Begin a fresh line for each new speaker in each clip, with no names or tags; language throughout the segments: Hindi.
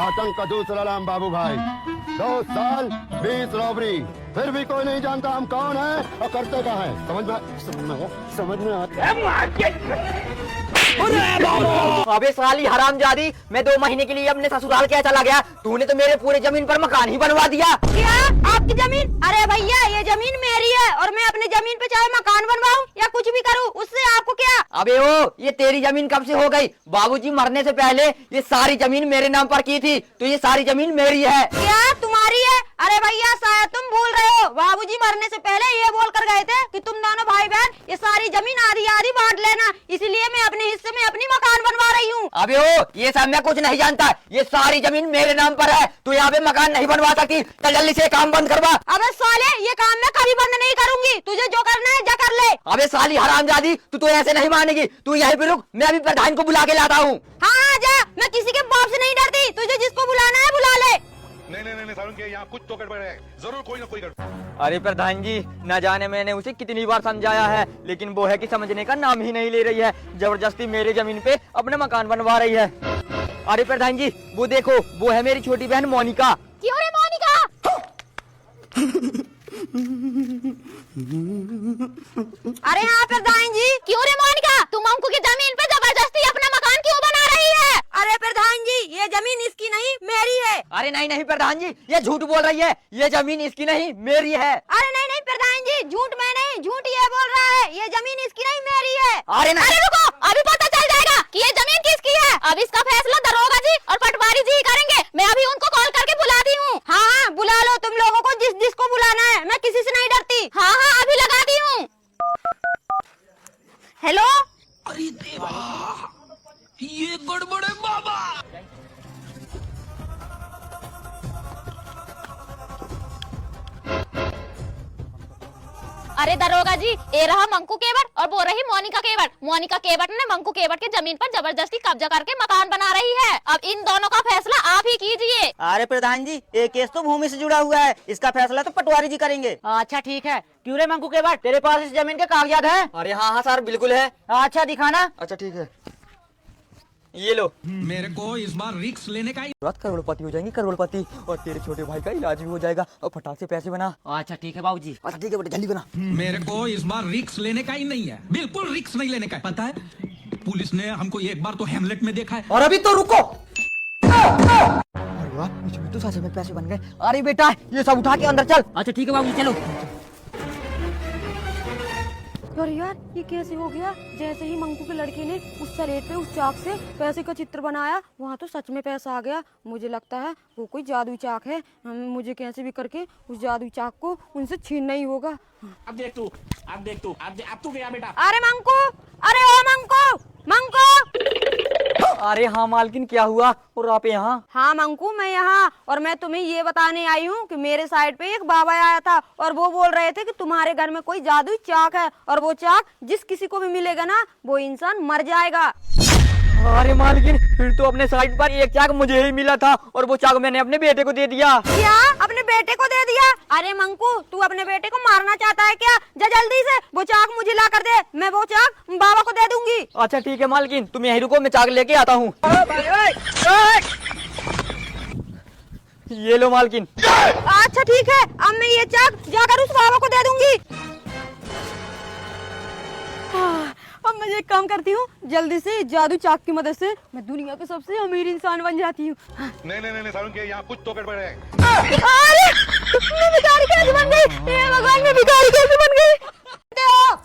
आतंक का दूसरा नाम बाबू भाई। 2 साल 20 रॉबरी, फिर भी कोई नहीं जानता हम कौन है और करते क्या है। समझ में आता।
अबे साली हरामजादी, मैं 2 महीने के लिए अपने ससुराल क्या चला गया, तूने तो मेरे पूरे जमीन पर मकान ही बनवा दिया।
क्या आपकी जमीन? अरे भैया ये जमीन मेरी है और मैं अपनी जमीन पे चाहे मकान बनवाऊं या कुछ भी करूं, उससे आपको क्या?
अबे ओ, ये तेरी जमीन कब से हो गई? बाबूजी मरने से पहले ये सारी जमीन मेरे नाम पर की थी, तो ये सारी जमीन मेरी है।
क्या तुम्हारी है? अरे भैया शायद तुम भूल रहे हो, बाबूजी मरने से पहले ये बोल कर गए थे कि तुम दोनों भाई बहन ये सारी जमीन आधी आधी बांट लेना, इसलिए मैं अपने हिस्से में अपनी मकान बनवा रही हूँ।
अबे ओ, ये सब मैं कुछ नहीं जानता, ये सारी जमीन मेरे नाम पर है, तू यहाँ पे मकान नहीं बनवा सकती। चल जल्दी से काम बंद करवा।
अबे साले ये काम मैं कभी बंद नहीं करूंगी, तुझे जो करना है जा कर ले।
अबे साली हरामजादी, तू तो ऐसे नहीं मानेगी, तू यहीं पे रुक, मैं अभी प्रधान को बुला के लाता हूँ।
हाँ जा, मैं किसी के बाप से नहीं डरती, तुझे जिसको बुलाना है बुला ले।
नहीं सारुण के यहाँ कुछ तो गड़बड़ है, जरूर कोई ना कोई गड़बड़।
अरे प्रधान जी, न जाने मैंने उसे कितनी बार समझाया है, लेकिन वो है कि समझने का नाम ही नहीं ले रही है, जबरदस्ती मेरे जमीन पे अपना मकान बनवा रही है। अरे प्रधान जी, वो देखो, वो है मेरी छोटी बहन मोनिका।
क्यों रे मोनिका? अरे हाँ प्रधान जी। क्यों रे मोनिका, तुम अंकु की जमीन पे जबरदस्ती अपना मकान क्यों बना रही है? अरे प्रधान जी, ये जमीन इसकी नहीं मेरी है।
अरे नहीं प्रधान जी, ये झूठ बोल रही है, ये जमीन इसकी नहीं मेरी है।
अरे नहीं प्रधान जी, झूठ मैं नहीं, झूठ ये बोल रहा है, ये जमीन इसकी नहीं मेरी है।
अरे नहीं।
अरे रुको, अभी पता चल जाएगा कि ये जमीन किसकी है। अब इसका फैसला दरोगा जी और पटवारी जी करेंगे, मैं अभी उनको कॉल करके बुलाती हूँ। हाँ बुला लो तुम लोगों को जिसको बुलाना है, मैं किसी से नहीं डरती। हाँ अभी लगाती हूँ। हेलो।
अरे देवा, ये गड़बड़ है बाबा।
अरे दरोगा जी, ये रहा मंकू केवट और वो रही मोनिका केवट। मोनिका केवट ने मंकू केवट के जमीन पर जबरदस्ती कब्जा करके मकान बना रही है। अब इन दोनों का फैसला आप ही कीजिए।
अरे प्रधान जी, ये केस तो भूमि से जुड़ा हुआ है, इसका फैसला तो पटवारी जी करेंगे। अच्छा ठीक है। क्यों रे मंकू केवट, तेरे पास इस जमीन के कागजात हैं? अरे हाँ सर, बिल्कुल है। अच्छा दिखाना। अच्छा ठीक है, ये लो।
मेरे को इस बार रिस्क लेने का
करोड़पति हो जाएंगे, करोड़पति, और तेरे छोटे भाई का इलाज भी हो जाएगा, और फटाक से पैसे बना। अच्छा ठीक है बाबूजी। अच्छा ठीक है बेटा, जल्दी बना।
मेरे को इस बार रिस्क लेने का ही नहीं है, बिल्कुल रिस्क नहीं लेने का है। पता है, पुलिस ने हमको एक बार तो हेमलेट में देखा है।
और अभी तो रुको। अरे वाह, इसमें तो सच में पैसे बन गए। अरे बेटा, ये सब उठा के अंदर चल। अच्छा ठीक है बाबूजी, चलो।
अरे यार, ये कैसे हो गया? जैसे ही मंकू के लड़के ने उस सलेट पे उस चाक से पैसे का चित्र बनाया, वहाँ तो सच में पैसा आ गया। मुझे लगता है वो कोई जादुई चाक है, मुझे कैसे भी करके उस जादुई चाक को उनसे छीनना ही होगा।
अब देख तू, अब तू गया बेटा।
अरे मंकू, अरे ओ मंकू, मंकू।
अरे हाँ मालकिन, क्या हुआ? और आप यहाँ?
हाँ मंकू, मैं यहाँ, और मैं तुम्हें ये बताने आई हूँ कि मेरे साइड पे एक बाबा आया था और वो बोल रहे थे कि तुम्हारे घर में कोई जादुई चाक है, और वो चाक जिस किसी को भी मिलेगा ना, वो इंसान मर जाएगा।
अरे मालकिन, फिर तो अपने साइड पर एक चाक मुझे ही मिला था, और वो चाक मैंने अपने बेटे को दे दिया।
क्या? अपने बेटे को दे दिया? अरे मंकू, तू अपने बेटे को मारना चाहता है क्या? जा जल्दी से वो चाक मुझे ला कर दे, मैं वो चाक बाबा को दे दूंगी।
अच्छा ठीक है मालकिन, तुम यहीं रुको, मैं चाक लेके आता हूँ। ये लो मालकिन।
अच्छा ठीक है, अब मैं ये चाक जाकर उस बाबा को दे दूंगी। अब मैं एक काम करती हूँ, जल्दी से जादू चाक की मदद से मैं दुनिया के सबसे अमीर इंसान बन जाती हूँ।
नहीं सारुण के यहाँ कुछ तो गड़बड़ है।
अरे मैं भिखारी कैसे बन गई? ये भगवान, मैं भिखारी कैसे बन गई?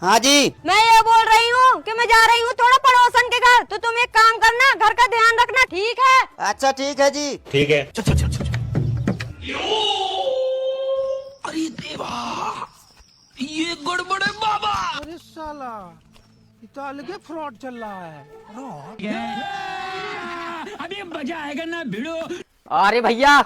हाँ जी।
मैं ये बोल रही हूँ कि मैं जा रही हूँ थोड़ा पड़ोसन के घर, तो तुम एक काम करना, घर का ध्यान रखना, ठीक है?
अच्छा ठीक है जी।
ठीक है।
अरे देवा, ये गड़बड़ है बाबा।
अरे साला, इतना अलग फ्रॉड चल रहा है।
अभी मजा आएगा ना भिड़ो।
अरे भैया,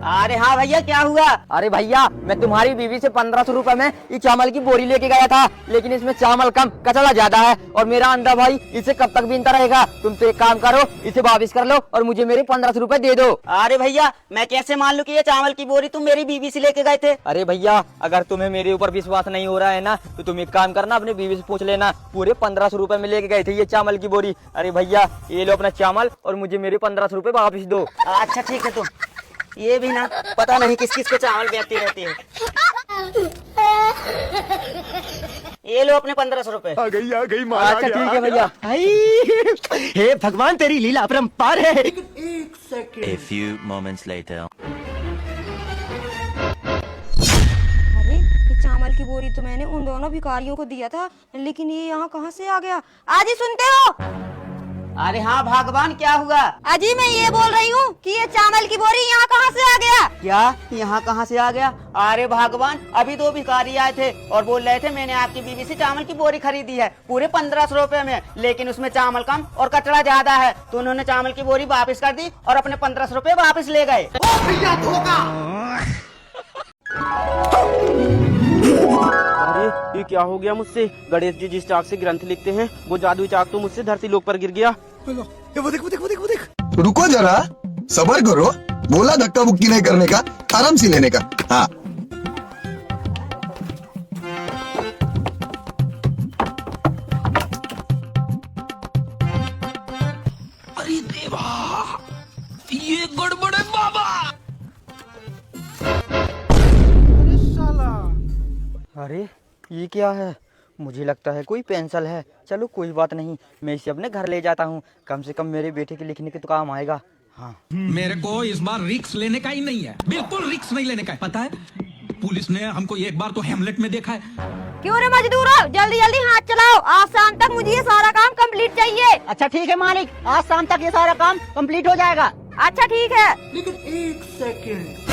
अरे हाँ भैया, क्या हुआ? अरे भैया, मैं तुम्हारी बीवी से 1500 रुपए में ये चावल की बोरी लेके गया था, लेकिन इसमें चावल कम कचरा ज्यादा है और मेरा अंधा भाई इसे कब तक बीनता रहेगा। तुम तो एक काम करो, इसे वापस कर लो और मुझे मेरे 1500 रुपए दे दो।
अरे भैया, मैं कैसे मान लूं कि ये चावल की बोरी तुम मेरी बीवी से लेके गए थे?
अरे भैया, अगर तुम्हें मेरे ऊपर विश्वास नहीं हो रहा है ना, तो तुम एक काम करना, अपने बीवी से पूछ लेना। पूरे 1500 रुपए में लेके गए थे ये चावल की बोरी। अरे भैया, ये लो अपना चावल और मुझे मेरे 1500 रुपए वापस दो।
अच्छा ठीक है, तुम ये भी ना पता नहीं किस किस को चावल बेचती रहती है। ये लो अपने 1500 रुपए।
आ गई मार
अच्छा ठीक है भैया।
हे भगवान, तेरी लीला अपरंपार है।
A few moments later.
अरे ये चावल की बोरी तो मैंने उन दोनों भिखारियों को दिया था, लेकिन ये यहाँ कहाँ से आ गया? आजी सुनते हो?
अरे हाँ भगवान, क्या हुआ?
अजी मैं ये बोल रही हूँ कि ये चावल की बोरी यहाँ कहाँ से आ गया?
क्या यहाँ कहाँ से आ गया? अरे भगवान, अभी 2 भिखारी आए थे और बोल रहे थे मैंने आपकी बीवी से चावल की बोरी खरीदी है पूरे 1500 रुपए में, लेकिन उसमें चावल कम और कचरा ज्यादा है। तो उन्होंने चावल की बोरी वापस कर दी और अपने 1500 रुपए वापस ले गए।
अरे ये क्या हो गया मुझसे? गणेश जी जिस चाक से ग्रंथ लिखते हैं वो जादुई चाक तो मुझसे धरती लोक पर गिर गया।
वो देख।
रुको जरा, सबर करो। बोला धक्का बुक्की नहीं करने का, आराम से लेने का। हाँ
अरे देवा, ये गड़बड़ है बाबा।
अरे साला,
अरे ये क्या है? मुझे लगता है कोई पेंसिल है। चलो कोई बात नहीं, मैं इसे अपने घर ले जाता हूँ, कम से कम मेरे बेटे के लिखने के तो काम आएगा। हाँ
मेरे को इस बार रिक्स लेने का ही नहीं है, बिल्कुल रिक्स नहीं लेने का है। पता है, पुलिस ने हमको एक बार तो हेमलेट में देखा है।
क्यों रे मजदूरों, जल्दी जल्दी हाथ चलाओ, आज शाम तक मुझे ये सारा काम कंप्लीट चाहिए।
अच्छा ठीक है मालिक, आज शाम तक ये सारा काम कंप्लीट हो जाएगा।
अच्छा ठीक है।
लेकिन एक सेकंड।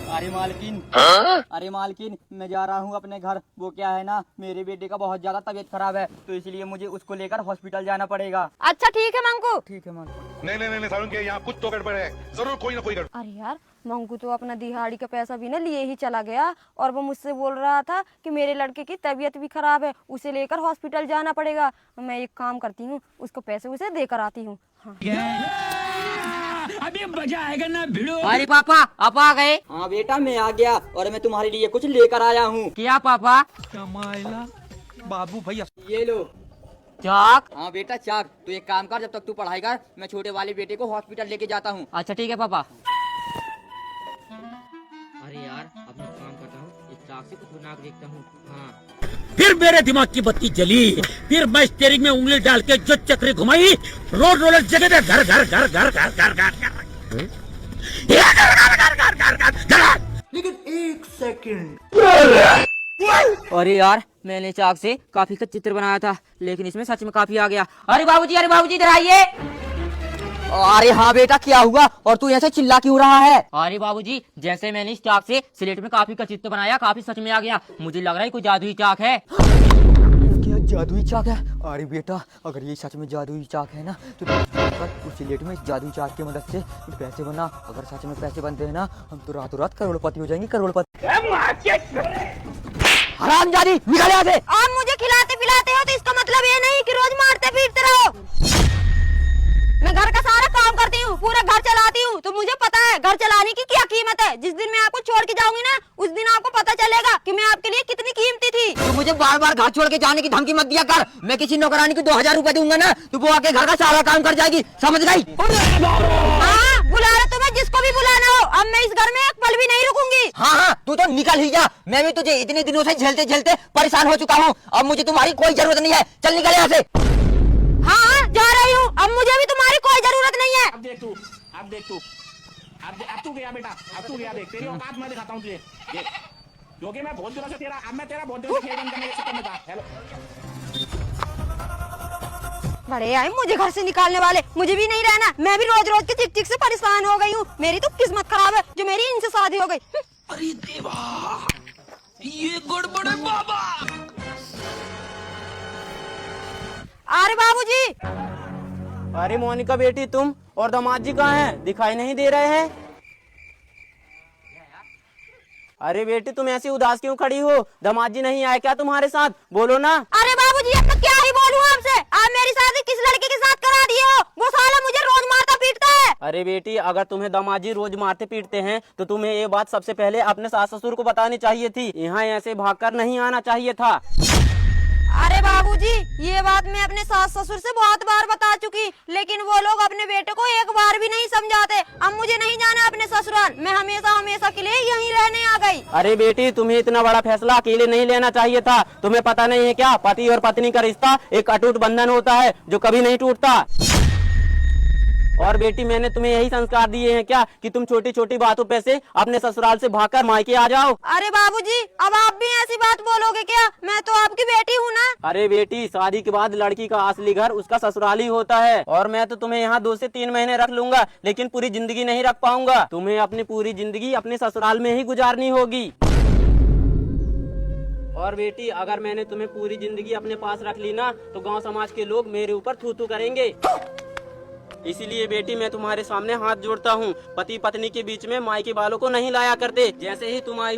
अरे मालकिन, मैं जा रहा हूँ अपने घर। वो क्या है ना, मेरे बेटे का बहुत ज्यादा तबीयत खराब है, तो इसलिए मुझे उसको लेकर हॉस्पिटल जाना पड़ेगा।
अच्छा ठीक है मंकू।
ठीक है मालकिन।
नहीं सारुण के यहाँ कुछ तो गड़बड़ है, जरूर कोई ना कोई गड़बड़।
अरे यार, मंकू तो अपना दिहाड़ी का पैसा भी ना लिए ही चला गया, और वो मुझसे बोल रहा था कि मेरे लड़के की तबीयत भी खराब है, उसे लेकर हॉस्पिटल जाना पड़ेगा। मैं एक काम करती हूँ, उसको पैसे उसे देकर आती हूँ। हाँ।
अभी मजा आएगा ना भिड़ो।
अरे पापा, आप आ गए? हाँ बेटा, मैं आ गया और मैं तुम्हारे लिए कुछ लेकर आया हूँ। क्या पापा?
कमाइला बाबू भैया,
ये लो चाक। हाँ बेटा चाक। तो एक काम कर, जब तक तू पढ़ाई कर, मैं छोटे वाले बेटे को हॉस्पिटल लेके जाता हूँ। अच्छा ठीक है पापा। अरे यार, अब मैं काम करता हूँ, इस चाक से कुछ बना के देखता हूँ। हाँ।
फिर मेरे दिमाग की बत्ती जली, फिर मैं स्टीयरिंग में उंगली डाल के जो चक्री घुमाई, रोड रोलर जगह पे घर घर घर घर घर घर घर।
लेकिन एक सेकंड।
अरे यार, मैंने चाक से काफी का चित्र बनाया था, लेकिन इसमें सच में काफी आ गया। अरे बाबूजी इधर आइए। अरे हाँ बेटा, क्या हुआ और तू ऐसे चिल्ला क्यों रहा है? अरे बाबूजी, जैसे मैंने इस चाक से स्लेट में काफी का चित्र बनाया, काफी सच में आ गया। मुझे लग रहा है कोई जादुई चाक है। क्या जादुई चाक है? अरे बेटा, अगर ये सच में जादुई चाक है ना, तो उस स्लेट में इस जादुई चाक की मदद से पैसे बना। अगर सच में पैसे बनते हैं ना, हम तो रातों रात करोड़पति हो जाएंगे, करोड़पति। हरामजादी, निकल यहाँ से।
आप मुझे खिलाते पिलाते हो तो इसका मतलब ये नहीं कि रोज मारते पीटते रहो। मैं घर का सारा काम करती हूँ, पूरा घर चलाती हूँ, तो मुझे पता है घर चलाने की क्या कीमत है। जिस दिन मैं आपको छोड़ के जाऊंगी ना, उस दिन आपको पता चलेगा कि मैं आपके लिए कितनी कीमती थी।
तो मुझे बार बार घर छोड़ के जाने की धमकी मत दिया कर। मैं किसी नौकरानी को 2000 रुपए दूंगा ना, तो वो आके घर का सारा काम कर जाएगी, समझ गई?
हाँ, बुला रहे तुम्हें जिसको भी बुलाना हो। अब मैं इस घर में एक पल भी नहीं रुकूंगी।
हाँ, तू तो निकल ही जा। मैं भी तुझे इतने दिनों से झेलते झेलते परेशान हो चुका हूँ। अब मुझे तुम्हारी कोई जरूरत नहीं है, चल निकल यहाँ से।
हाँ, जा रही हूँ। अब मुझे भी तुम्हारी कोई जरूरत नहीं है।
अब देख तू अब तू गया बेटा, अब तू गया। देख तेरी औकात मैं दिखाता हूँ तुझे, क्योंकि मैं बहुत दिनों से तेरा बहुत दिनों से खेल बंद करने के चक्कर में था। हेलो,
बड़े आए मुझे घर से निकालने वाले। मुझे भी नहीं रहना, मैं भी रोज रोज के चिक चिक से परेशान हो गई हूँ। मेरी तो किस्मत खराब है जो मेरी इनसे शादी हो गई।
अरे देवा, ये गड़बड़ है बाबा।
अरे बाबूजी।
अरे मोनिका बेटी, तुम और दामाद जी कहाँ हैं? दिखाई नहीं दे रहे हैं। अरे बेटी तुम ऐसी उदास क्यों खड़ी हो? दामाद जी नहीं आए क्या तुम्हारे साथ? बोलो ना।
अरे बाबूजी अब मैं क्या ही बोलूं आपसे, आप मेरी शादी किस लड़के के साथ करा दिए हो? वो साला मुझे रोज मारता पीटता है।
अरे बेटी अगर तुम्हें दामाद जी रोज मारते पीटते हैं तो तुम्हें ये बात सबसे पहले अपने सास ससुर को बतानी चाहिए थी। यहाँ ऐसे भागकर नहीं आना चाहिए था।
अरे बाबूजी ये बात मैं अपने सास ससुर से बहुत बार बता चुकी, लेकिन वो लोग अपने बेटे को एक बार भी नहीं समझाते। अब मुझे नहीं जाना अपने ससुराल, मैं हमेशा हमेशा के लिए यहीं रहने आ गई।
अरे बेटी तुम्हें इतना बड़ा फैसला अकेले नहीं लेना चाहिए था। तुम्हें पता नहीं है क्या, पति और पत्नी का रिश्ता एक अटूट बंधन होता है जो कभी नहीं टूटता। और बेटी मैंने तुम्हें यही संस्कार दिए हैं क्या कि तुम छोटी छोटी बातों पे से अपने ससुराल से भागकर मायके आ जाओ?
अरे बाबूजी अब आप भी ऐसी बात बोलोगे क्या? मैं तो आपकी बेटी हूँ ना।
अरे बेटी शादी के बाद लड़की का असली घर उसका ससुराल ही होता है। और मैं तो तुम्हें यहाँ 2 से 3 महीने रख लूंगा, लेकिन पूरी जिंदगी नहीं रख पाऊंगा। तुम्हें अपनी पूरी जिंदगी अपने ससुराल में ही गुजारनी होगी। और बेटी अगर मैंने तुम्हें पूरी जिंदगी अपने पास रख ली ना तो गाँव समाज के लोग मेरे ऊपर थू थू करेंगे। इसीलिए बेटी मैं तुम्हारे सामने हाथ जोड़ता हूँ, पति पत्नी के बीच में मायके वालों को नहीं लाया करते। जैसे ही तुम आई